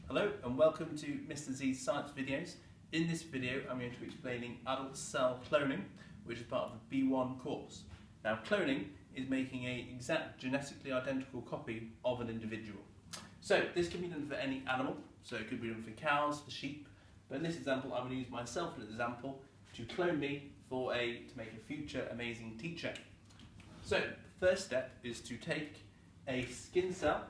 Hello and welcome to Mr. Z's Science Videos. In this video I'm going to be explaining adult cell cloning, which is part of the B1 course. Now cloning is making an exact genetically identical copy of an individual. So this can be done for any animal, so it could be done for cows, for sheep, but in this example I'm going to use myself as an example to clone me to make a future amazing teacher. So the first step is to take a skin cell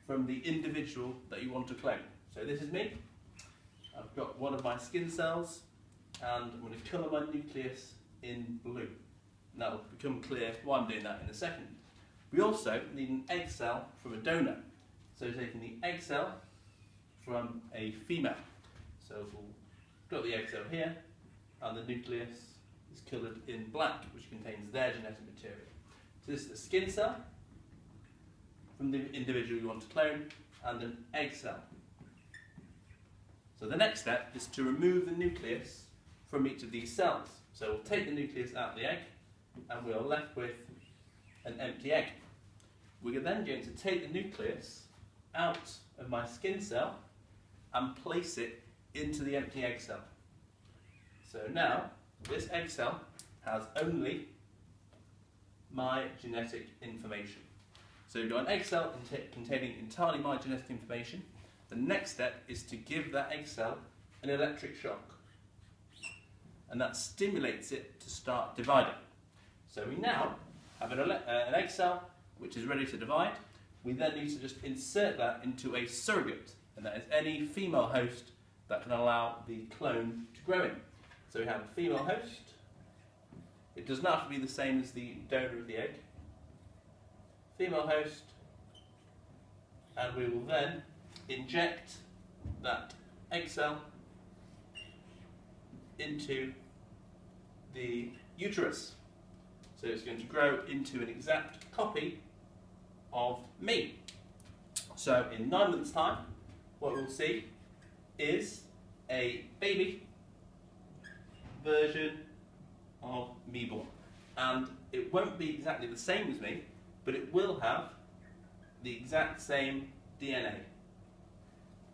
from the individual that you want to clone. So this is me. I've got one of my skin cells and I'm going to colour my nucleus in blue. And that will become clear why I'm doing that in a second. We also need an egg cell from a donor. So taking the egg cell from a female. So we'll got the egg cell here and the nucleus is coloured in black, which contains their genetic material. So this is the skin cell from the individual you want to clone and an egg cell. So the next step is to remove the nucleus from each of these cells. So we'll take the nucleus out of the egg and we're left with an empty egg. We're then going to take the nucleus out of my skin cell and place it into the empty egg cell. So now this egg cell has only my genetic information. So you've got an egg cell containing entirely my genetic information. The next step is to give that egg cell an electric shock. And that stimulates it to start dividing. So we now have an egg cell which is ready to divide. We then need to just insert that into a surrogate, and that is any female host that can allow the clone to grow in. So we have a female host. It does not have to be the same as the donor of the egg. Female host, and we will then inject that egg cell into the uterus. So it's going to grow into an exact copy of me. So in 9 months' time, what we'll see is a baby version of me born. And it won't be exactly the same as me, but it will have the exact same DNA.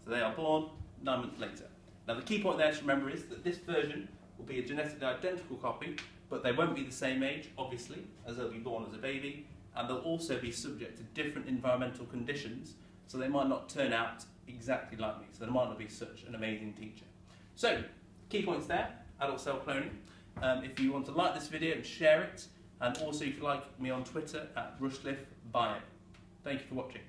So they are born 9 months later. Now the key point there to remember is that this version will be a genetically identical copy, but they won't be the same age, obviously, as they'll be born as a baby, and they'll also be subject to different environmental conditions, so they might not turn out exactly like me, so they might not be such an amazing teacher. So, key points there, adult cell cloning. If you want to like this video and share it, and also if you like me on Twitter at Rushcliffe Bio. Thank you for watching.